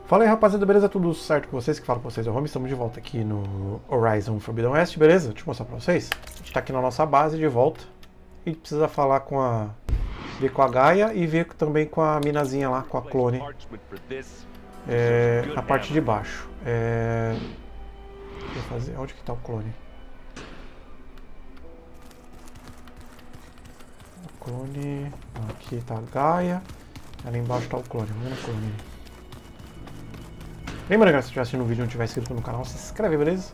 Fala aí, rapaziada, beleza? Tudo certo com vocês? Que fala com vocês é o Rome. Estamos de volta aqui no Horizon Forbidden West, beleza? Deixa eu mostrar pra vocês. A gente tá aqui na nossa base de volta. E precisa falar com a... ver com a Gaia e ver também com a minazinha lá, com a clone. Na parte de baixo. Deixa eu fazer... Onde que tá o clone? O clone... Aqui tá a Gaia. Ali embaixo tá o clone. Vamos ver no clone. Lembra, galera, se estiver assistindo o vídeo e não tiver inscrito no canal, se inscreve, beleza?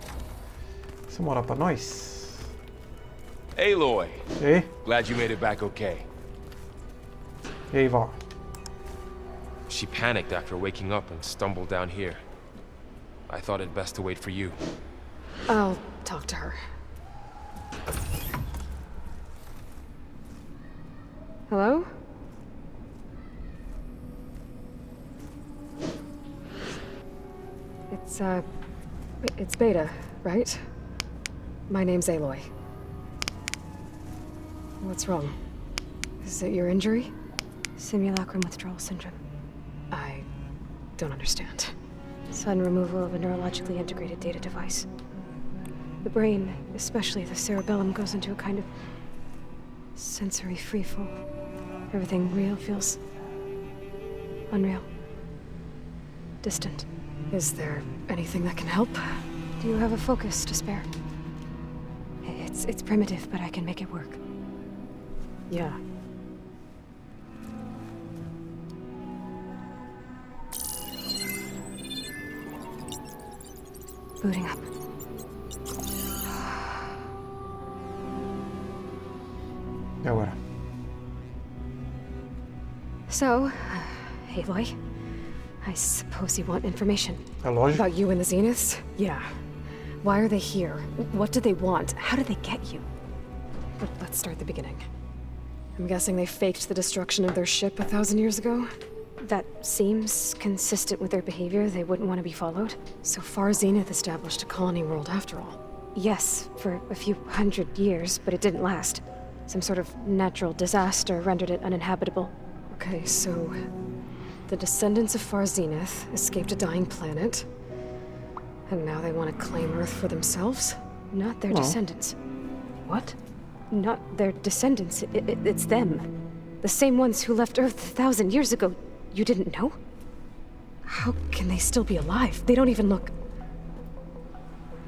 Você morar pra nós? Hey, Aloy. Ei? Glad you made it back okay. E aí, Val? She panicked after waking up and stumbled down here. I thought it best to wait for you. I'll talk to her. Hello? It's Beta, right? My name's Aloy. What's wrong? Is it your injury? Simulacrum withdrawal syndrome. I don't understand. Sudden removal of a neurologically integrated data device. The brain, especially the cerebellum, goes into a kind of sensory freefall. Everything real feels unreal. Distant. Is there anything that can help? Do you have a focus to spare? It's primitive, but I can make it work. Yeah. Booting up. E agora? So, Aloy, I suppose you want information. É lógico. About you and the Zeniths? Yeah. Why are they here? What do they want? How did they get you? But let's start at the beginning. I'm guessing they faked the destruction of their ship 1,000 years ago? That seems consistent with their behavior. They wouldn't want to be followed. So far, Zenith established a colony world after all. Yes, for a few hundred years, but it didn't last. Some sort of natural disaster rendered it uninhabitable. Okay, so... the descendants of Far Zenith escaped a dying planet, and now they want to claim Earth for themselves? Not their descendants. What? Not their descendants. It's them. The same ones who left Earth 1,000 years ago. You didn't know? How can they still be alive? They don't even look...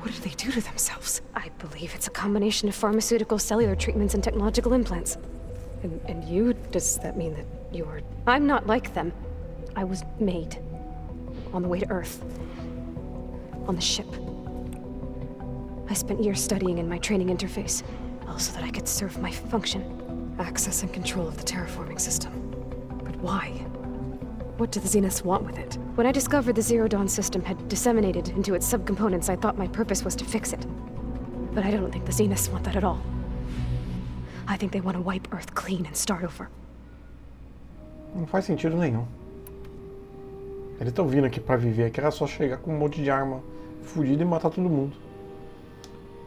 What did they do to themselves? I believe it's a combination of pharmaceutical, cellular treatments, and technological implants. And you? Does that mean that you're... I'm not like them. I was made. On the way to Earth. On the ship. I spent years studying in my training interface, all so that I could serve my function. Access and control of the terraforming system. But why? What do the Zeniths want with it? When I discovered the Zero Dawn system had disseminated into its subcomponents, I thought my purpose was to fix it. But I don't think the Zeniths want that at all. I think they want to wipe Earth clean and start over. Não faz sentido nenhum. Eles estão vindo aqui pra viver, que era só chegar com um monte de arma fodida e matar todo mundo.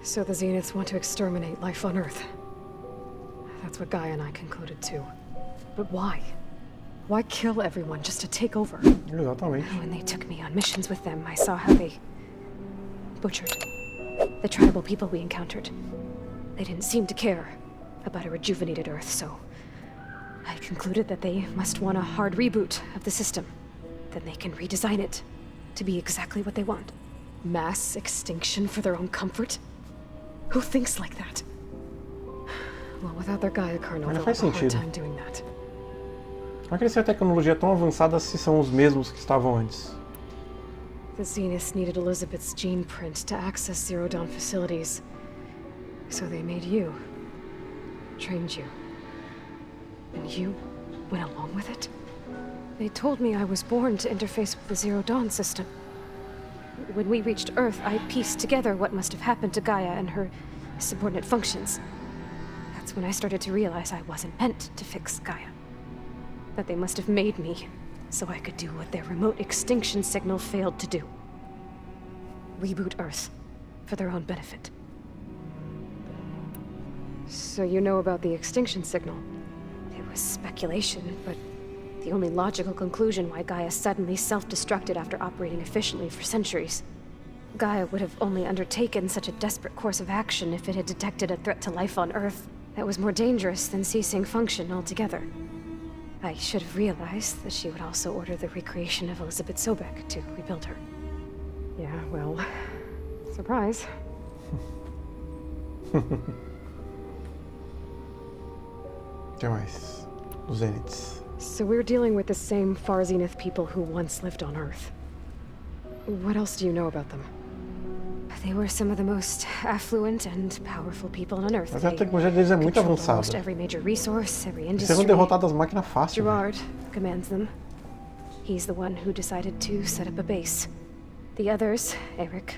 So the Zeniths want to exterminate life on Earth. That's what Gaia and I concluded too. But why? Why kill everyone just to take over? Exatamente. When they took me on missions with them, I saw how they butchered the tribal people we encountered. They didn't seem to care about a rejuvenated Earth, so I concluded that they must want a hard reboot of the system. Then they can redesign it to be exactly what they want. Mass extinction for their own comfort? Who thinks like that? Well, without their Gaia kernel, they'll have a hard time doing that. Como é que eles têm a tecnologia tão avançada se são os mesmos que estavam antes? The Zeniths needed Elizabeth's gene print to access Zero Dawn facilities. So they made you. Trained you. And you went along with it? They told me I was born to interface with the Zero Dawn system. When we reached Earth, I pieced together what must have happened to Gaia and her subordinate functions. That's when I started to realize I wasn't meant to fix Gaia. That they must have made me so I could do what their remote extinction signal failed to do. Reboot Earth for their own benefit. So you know about the extinction signal? It was speculation, but The only logical conclusion why Gaia suddenly self-destructed after operating efficiently for centuries. Gaia would have only undertaken such a desperate course of action if it had detected a threat to life on Earth that was more dangerous than ceasing function altogether. I should have realized that she would also order the recreation of Elizabeth Sobrek to rebuild her. Yeah, well, surprise. Que mais? Os Zeniths. So we're dealing with the same Far Zenith people who once lived on Earth. What else do you know about them? They were some of the most affluent and powerful people on Earth. Mas a tecnologia deles é muito Almost avançada. every major resource, every Eles industry. seriam derrotados as máquinas fácil. Gerard commands them. He's the one who decided to set up a base. The others, Eric,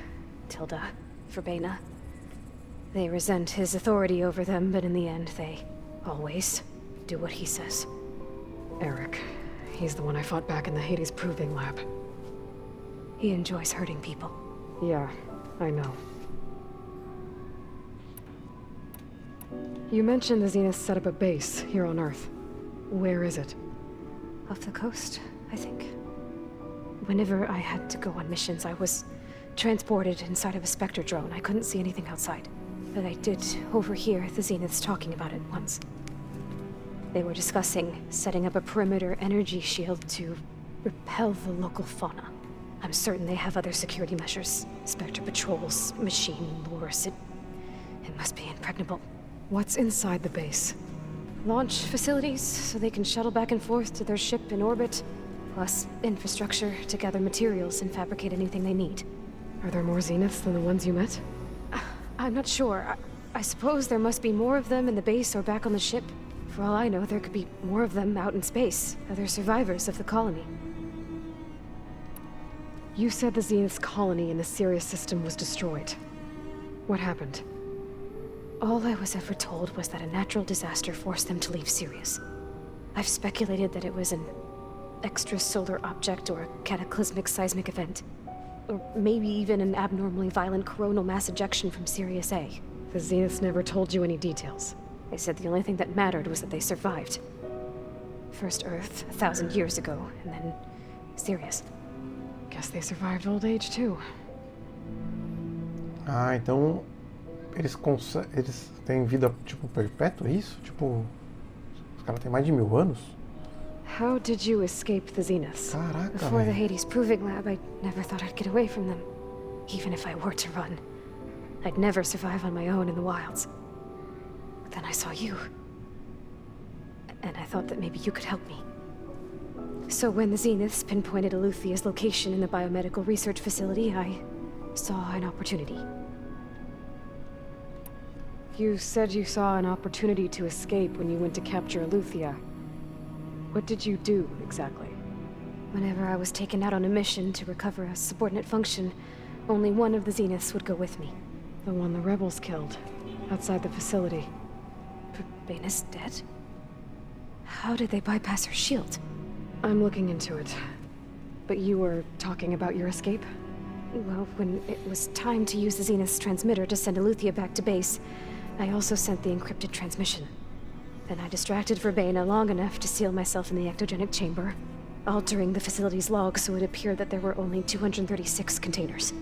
Tilda, Verbena, they resent his authority over them, but in the end, they always do what he says. Eric. He's the one I fought back in the Hades Proving Lab. He enjoys hurting people. Yeah, I know. You mentioned the Zeniths set up a base here on Earth. Where is it? Off the coast, I think. Whenever I had to go on missions, I was transported inside of a Spectre drone. I couldn't see anything outside. But I did overhear the Zeniths talking about it once. They were discussing setting up a perimeter energy shield to repel the local fauna. I'm certain they have other security measures. Spectre patrols, machine lures. It must be impregnable. What's inside the base? Launch facilities, so they can shuttle back and forth to their ship in orbit. Plus infrastructure to gather materials and fabricate anything they need. Are there more Zeniths than the ones you met? I'm not sure. I suppose there must be more of them in the base or back on the ship. For all I know, there could be more of them out in space, other survivors of the colony. You said the Zenith's colony in the Sirius system was destroyed. What happened? All I was ever told was that a natural disaster forced them to leave Sirius. I've speculated that it was an extrasolar object or a cataclysmic seismic event. Or maybe even an abnormally violent coronal mass ejection from Sirius A. The Zeniths never told you any details. They said the only thing that mattered was that they survived. First Earth, 1,000 years ago, and then Sirius. Guess they survived old age too. Ah, então eles têm vida tipo perpétua, é isso? Tipo, os caras têm mais de 1000 anos? How did you escape the Zeniths? Caraca, Before the velho. Hades Proving Lab, I never thought I'd get away from them. Even if I were to run. I'd never survive on my own in the wilds. But then I saw you. And I thought that maybe you could help me. So when the Zeniths pinpointed Eluthia's location in the biomedical research facility, I saw an opportunity. You said you saw an opportunity to escape when you went to capture Eluthia. What did you do, exactly? Whenever I was taken out on a mission to recover a subordinate function, only one of the Zeniths would go with me. The one the rebels killed, outside the facility. Verbena's dead? How did they bypass her shield? I'm looking into it. But you were talking about your escape? Well, when it was time to use the Zenith's transmitter to send Eluthia back to base, I also sent the encrypted transmission. Then I distracted Verbena long enough to seal myself in the ectogenic chamber, altering the facility's log so it appeared that there were only 236 containers.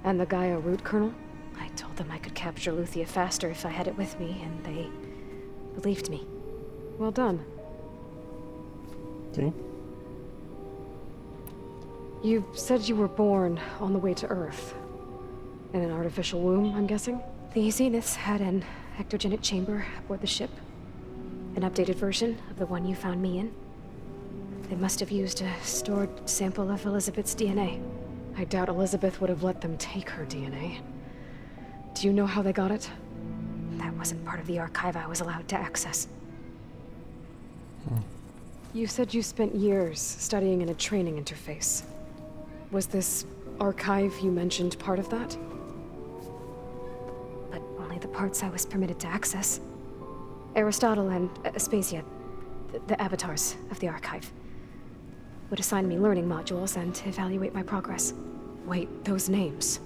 And the Gaia root kernel? I told them I could capture Eluthia faster if I had it with me, and they believed me. Well done. Sim. You said you were born on the way to Earth. In an artificial womb, I'm guessing? The Zeniths had an ectogenic chamber aboard the ship. An updated version of the one you found me in. They must have used a stored sample of Elizabeth's DNA. I doubt Elizabeth would have let them take her DNA. Do you know how they got it? That wasn't part of the archive I was allowed to access. You said you spent years studying in a training interface. Was this archive you mentioned part of that? But only the parts I was permitted to access. Aristotle and Aspasia, the avatars of the archive, would assign me learning modules and evaluate my progress. Wait, those names.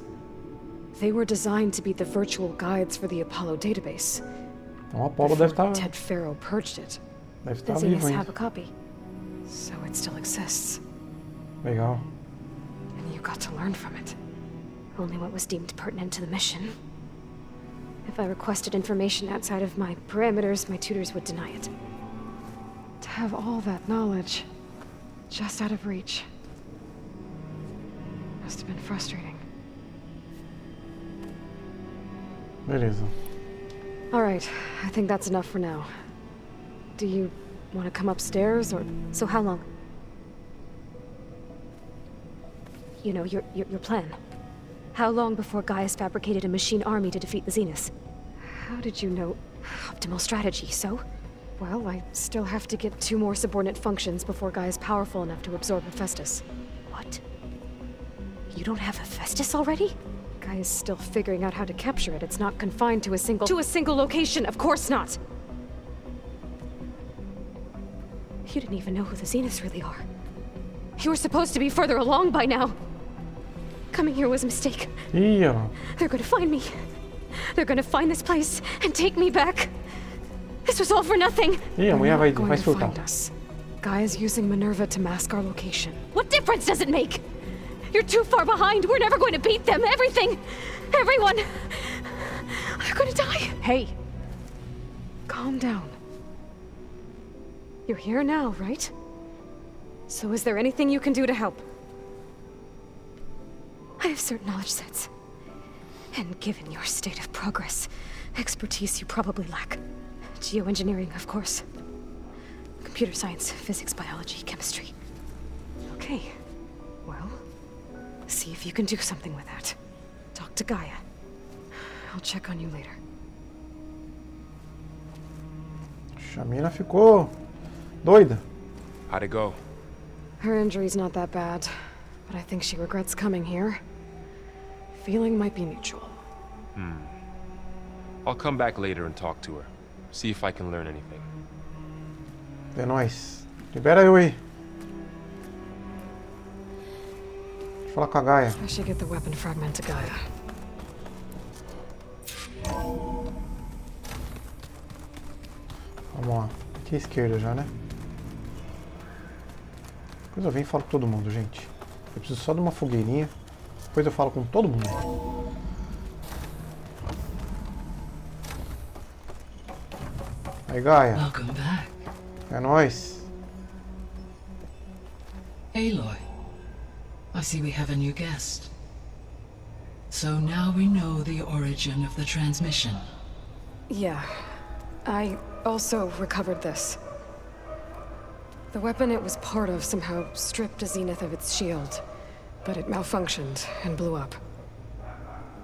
They were designed to be the virtual guides for the Apollo database. Então o Apollo deve estar Ted Faro purged it. vivo The Zeniths ainda. have a copy. So it still exists. Legal. And you got to learn from it. Only what was deemed pertinent to the mission. If I requested information outside of my parameters, my tutors would deny it. To have all that knowledge just out of reach must have been frustrating. Beleza. Alright, I think that's enough for now. Do you want to come upstairs, or... So how long? You know, your plan. How long before Gaius fabricated a machine army to defeat the Zeniths? How did you know? Optimal strategy, so? Well, I still have to get 2 more subordinate functions before Gaia's powerful enough to absorb Hephaestus. What? You don't have Hephaestus already? Gaia's still figuring out how to capture it. It's not confined to a single... To a single location! Of course not! You didn't even know who the Zeniths really are. You were supposed to be further along by now! Coming here was a mistake. Ih, ó. They're gonna find me. They're gonna find this place and take me back. This was all for nothing. Ih, a mulher vai Going to surtar. find us. Gaia's using Minerva to mask our location. What difference does it make? You're too far behind. We're never going to beat them. Everything. Everyone. They're gonna die. Hey! Calm down. You're here now, right? So is there anything you can do to help? I have certain knowledge sets. And given your state of progress, expertise you probably lack. Geoengineering, of course. Computer science, physics, biology, chemistry. Okay. Well, see if you can do something with that. Talk to Gaia. I'll check on you later. A mina ficou doida. How'd it go? Her injury's not that bad, but I think she regrets coming here. Feeling might be mutual. I'll come back later and talk to her. See if I can learn anything. É nóis. Libera eu aí. Deixa eu falar com a Gaia. I should get the weapon fragment to Gaia. Vamos lá. Aqui à esquerda já, né? Depois eu venho e falo com todo mundo, gente. Eu preciso só de uma fogueirinha. Depois eu falo com todo mundo. Aí, Gaia. Welcome back. É nóis. Aloy, I see we have a new guest. So now we know the origin of the transmission. Yeah. I also recovered this. The weapon it was part of somehow stripped a Zenith of its shield, but it malfunctioned and blew up.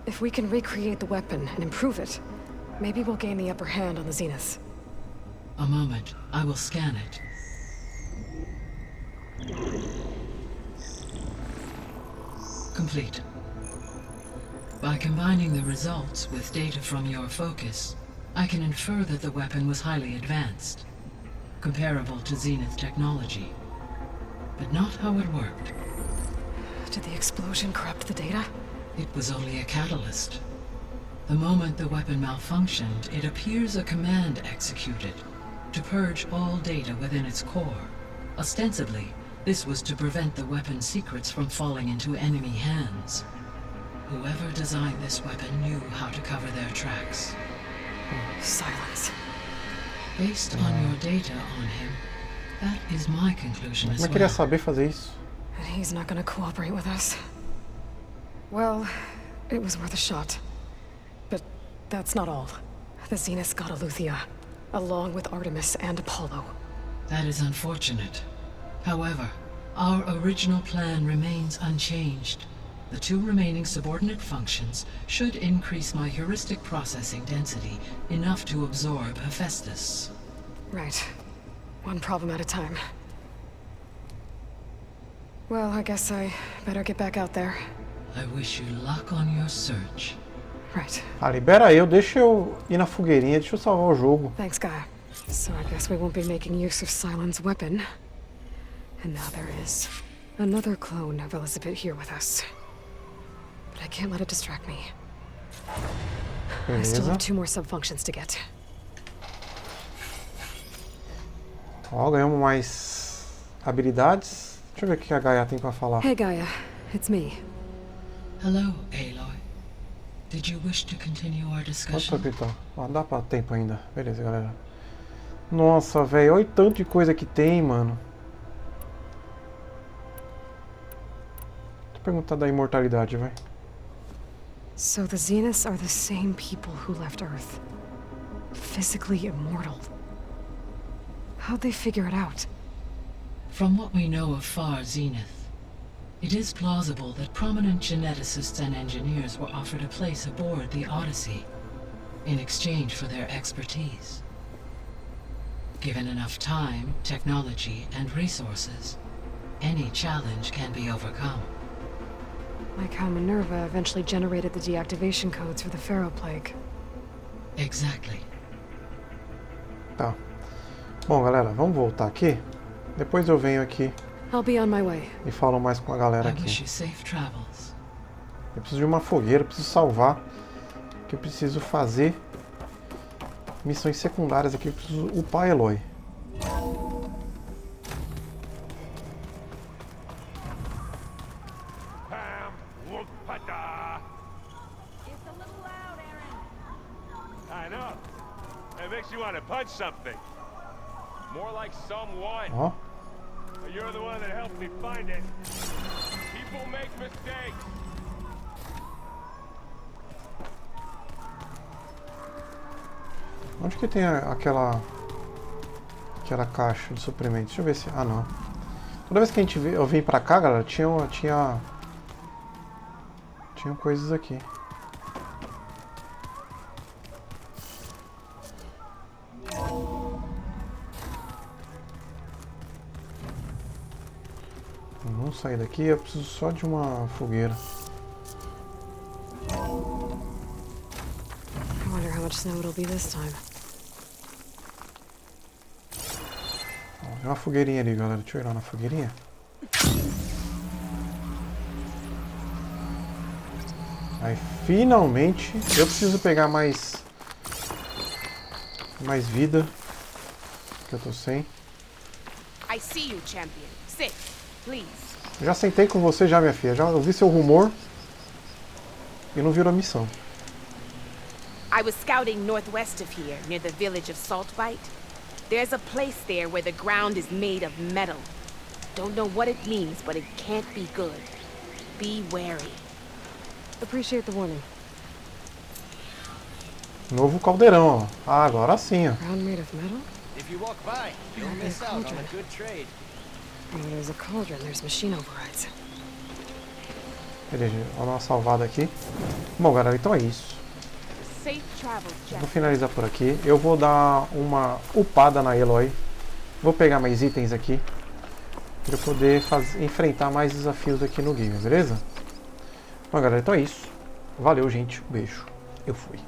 If we can recreate the weapon and improve it, maybe we'll gain the upper hand on the Zeniths. A moment, I will scan it. Complete. By combining the results with data from your focus, I can infer that the weapon was highly advanced, comparable to Zenith technology, but not how it worked. Did the explosion corrupt the data? It was only a catalyst. The moment the weapon malfunctioned, it appears a command executed to purge all data within its core. Ostensibly, this was to prevent the weapon's secrets from falling into enemy hands. Whoever designed this weapon knew how to cover their tracks. Silence. Based on your data on him, that is my conclusion as Como é que ele ia well. saber fazer isso? And he's not gonna cooperate with us. Well, it was worth a shot. But that's not all. The Zeniths got Aletheia, along with Artemis and Apollo. That is unfortunate. However, our original plan remains unchanged. The 2 remaining subordinate functions should increase my heuristic processing density enough to absorb Hephaestus. Right. One problem at a time. Well, I guess I better get back out there. I wish you luck on your search. Right. Ah, libera eu, deixa eu ir na fogueirinha, deixa eu salvar o jogo. Thanks, Gaia. So I guess we won't be making use of Silent's weapon. And now there is another clone of Elizabeth here with us. But I can't let it distract me. I still Beleza. have 2 more sub-functions to get. Ó, ganhamos mais Habilidades. Deixa eu ver o que a Gaia tem pra falar. Hey, Gaia. It's me. Hello, Aloy. Did you wish to continue our discussion? Quanto tempo então? Dá pra tempo ainda. Beleza, galera. Nossa, velho. Olha o tanto de coisa que tem, mano. Vou perguntar da imortalidade, vai. So the Zeniths are the same people who left Earth. Physically immortal. How'd they figure it out? From what we know of Far Zenith, it is plausible that prominent geneticists and engineers were offered a place aboard the Odyssey in exchange for their expertise. Given enough time, technology, and resources, any challenge can be overcome. Like how Minerva eventually generated the deactivation codes for the Pharaoh Plague. Exactly. Tá. Bom, galera, vamos voltar aqui. Depois eu venho aqui I'll be on my way. e falo mais com a galera I wish aqui. you safe travels. Eu preciso de uma fogueira, eu preciso salvar. Que eu preciso fazer missões secundárias aqui. Eu preciso upar a Aloy. I know. It makes you want to punch something. More like someone. Ó. You're the one that helped me find it. People make mistakes. Onde que tem aquela caixa de suprimentos? Deixa eu ver se... Ah, não. Toda vez que eu vim pra cá, galera, tinham coisas aqui. Vamos sair daqui, eu preciso só de uma fogueira. I wonder how much snow it'll be this time. Ó, tem uma fogueirinha ali, galera. Deixa eu ir lá na fogueirinha. Aí, finalmente, eu preciso pegar mais vida, que eu tô sem. I see you, champion. Sit, please. Já sentei com você já, minha filha. Já ouvi seu rumor e não virou missão. I was scouting northwest of here, near the village of Saltbite. There's a place there where the ground is made of metal. Don't know what it means, but it can't be good. Be wary. Appreciate the warning. Novo caldeirão, ó. Ah, agora sim, ó. Ground made of metal? If you walk by, you'll miss out on a good trade. Where there's a cauldron, there's machine overrides. Beleza, vou dar uma salvada aqui. Bom, galera, então é isso. Safe travels, Vou champion. finalizar por aqui. Eu vou dar uma upada na Aloy. Vou pegar mais itens aqui. Para eu poder enfrentar mais desafios aqui no game, beleza? Bom, galera, então é isso. Valeu, gente. Um beijo. Eu fui.